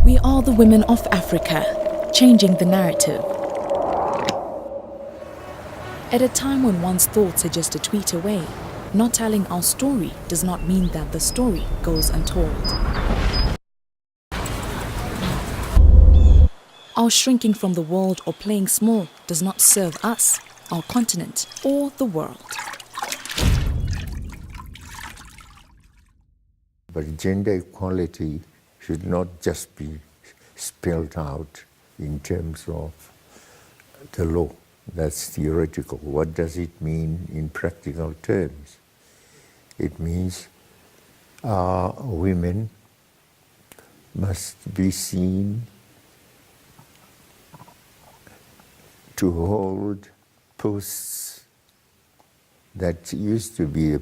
We are the women of Africa, changing the narrative. At a time when one's thoughts are just a tweet away, not telling our story does not mean that the story goes untold. Our shrinking from the world or playing small does not serve us, our continent, or the world. But gender equality should not just be spelled out in terms of the law. That's theoretical. What does it mean in practical terms? It means women must be seen to hold posts that used to be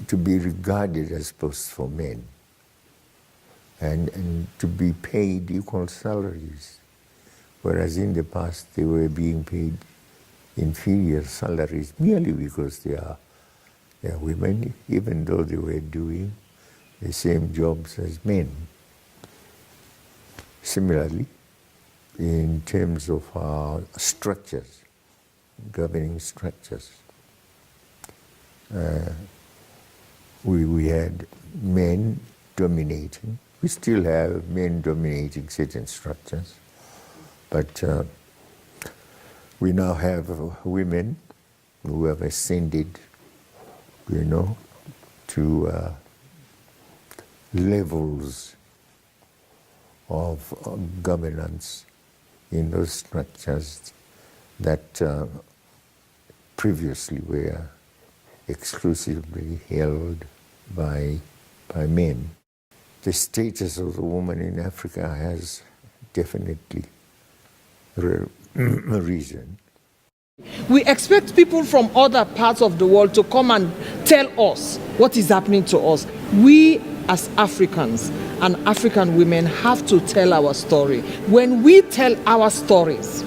to be regarded as posts for men, and to be paid equal salaries, whereas in the past they were being paid inferior salaries merely because they are women, even though they were doing the same jobs as men. Similarly, in terms of structures, governing structures, we had men dominating. We still have men dominating certain structures, but we now have women who have ascended, to levels of governance in those structures that previously were exclusively held by men. The status of the woman in Africa has definitely risen. We expect people from other parts of the world to come and tell us what is happening to us. We as Africans and African women have to tell our story. When we tell our stories,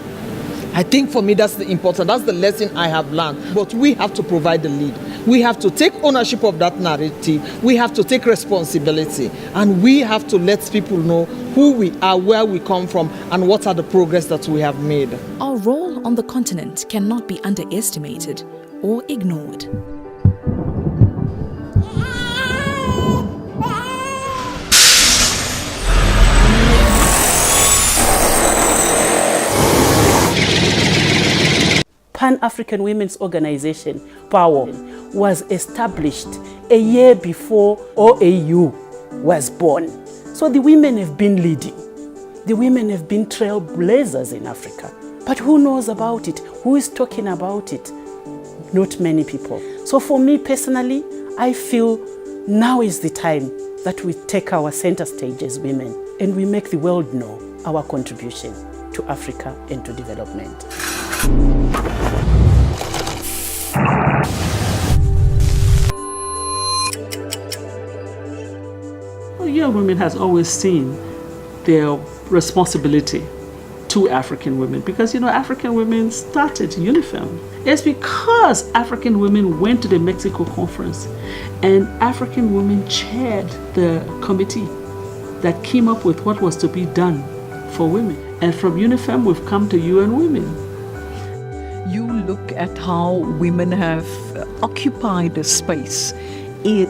I think for me that's the lesson I have learned. But we have to provide the lead. We have to take ownership of that narrative. We have to take responsibility. And we have to let people know who we are, where we come from, and what are the progress that we have made. Our role on the continent cannot be underestimated or ignored. Pan-African Women's Organization, PAWO, was established a year before OAU was born. So the women have been leading. The women have been trailblazers in Africa. But who knows about it? Who is talking about it? Not many people. So for me personally, I feel now is the time that we take our center stage as women and we make the world know our contribution to Africa and to development. Young Women has always seen their responsibility to African women because, African women started UNIFEM. It's because African women went to the Mexico conference and African women chaired the committee that came up with what was to be done for women. And from UNIFEM, we've come to UN Women. You look at how women have occupied a space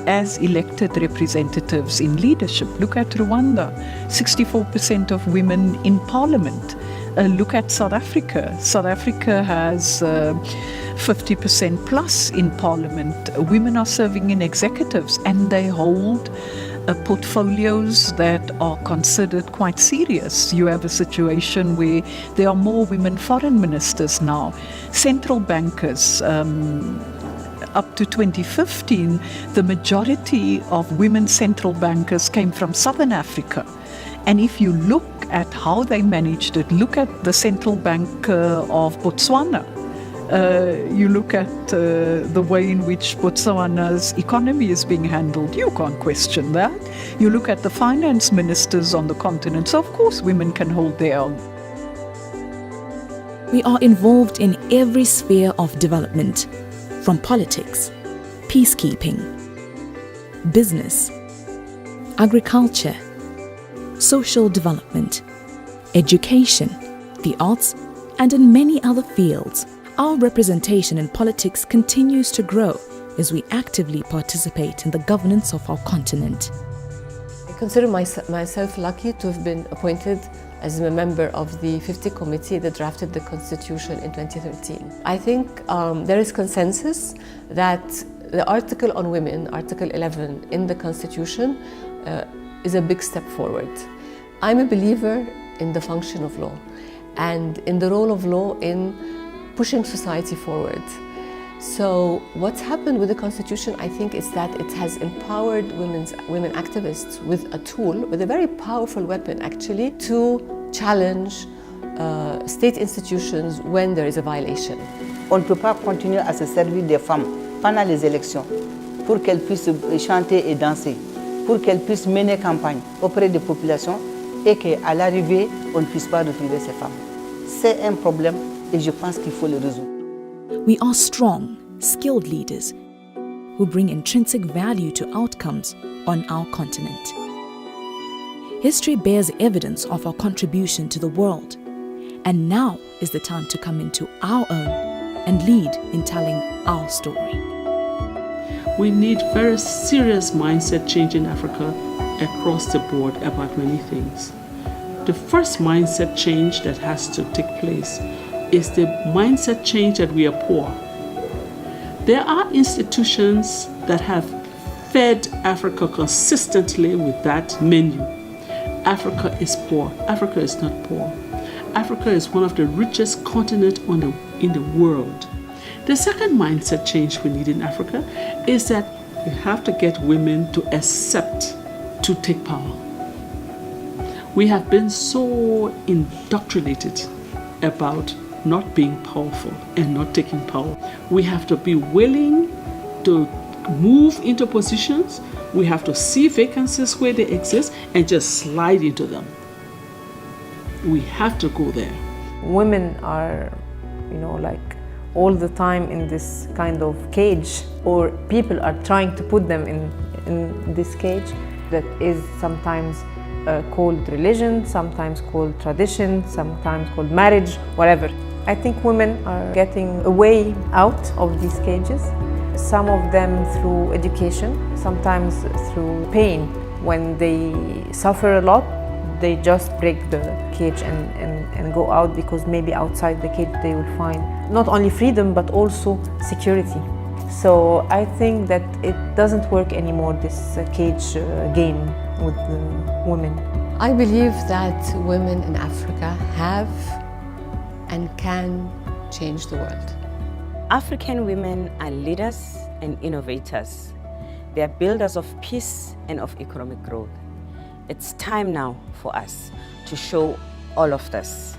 as elected representatives in leadership. Look at Rwanda, 64% of women in parliament. Look at South Africa. South Africa has 50% plus in parliament. Women are serving in executives and they hold portfolios that are considered quite serious. You have a situation where there are more women foreign ministers now. Central bankers, up to 2015, the majority of women central bankers came from Southern Africa. And if you look at how they managed it, look at the central bank of Botswana. You look at the way in which Botswana's economy is being handled, you can't question that. You look at the finance ministers on the continent, so of course women can hold their own. We are involved in every sphere of development, from politics, peacekeeping, business, agriculture, social development, education, the arts, and in many other fields, our representation in politics continues to grow as we actively participate in the governance of our continent. I consider myself lucky to have been appointed as a member of the 50 committee that drafted the Constitution in 2013. I think there is consensus that the article on women, Article 11 in the Constitution, is a big step forward. I'm a believer in the function of law and in the role of law in pushing society forward. So what's happened with the Constitution, I think, is that it has empowered women activists with a tool, with a very powerful weapon actually, to challenge state institutions when there is a violation. On ne peut pas continuer à se servir des femmes pendant les élections pour qu'elles puissent chanter et danser, pour qu'elles puissent mener campagne auprès des populations et qu'à l'arrivée, on ne puisse pas retrouver ces femmes. C'est un problème et je pense qu'il faut le résoudre. We are strong, skilled leaders who bring intrinsic value to outcomes on our continent. History bears evidence of our contribution to the world, and now is the time to come into our own and lead in telling our story. We need very serious mindset change in Africa across the board about many things. The first mindset change that has to take place is the mindset change that we are poor. There are institutions that have fed Africa consistently with that menu. Africa is poor. Africa is not poor. Africa is one of the richest continents in the world. The second mindset change we need in Africa is that we have to get women to accept to take power. We have been so indoctrinated about not being powerful and not taking power. We have to be willing to move into positions. We have to see vacancies where they exist and just slide into them. We have to go there. Women are, like all the time in this kind of cage, or people are trying to put them in this cage that is sometimes called religion, sometimes called tradition, sometimes called marriage, whatever. I think women are getting a way out of these cages, some of them through education, sometimes through pain. When they suffer a lot, they just break the cage and go out, because maybe outside the cage they will find not only freedom but also security. So I think that it doesn't work anymore, this cage game with women. I believe that women in Africa have and can change the world. African women are leaders and innovators. They are builders of peace and of economic growth. It's time now for us to show all of this.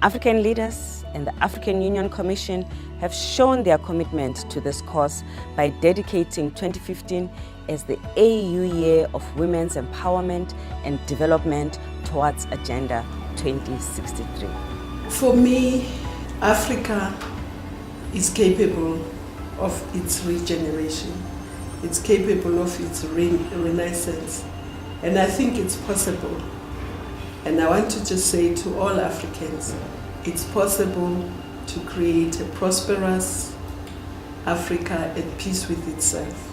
African leaders and the African Union Commission have shown their commitment to this cause by dedicating 2015 as the AU Year of Women's Empowerment and Development towards Agenda 2063. For me, Africa is capable of its regeneration. It's capable of its renaissance. And I think it's possible. And I want to just say to all Africans, it's possible to create a prosperous Africa at peace with itself.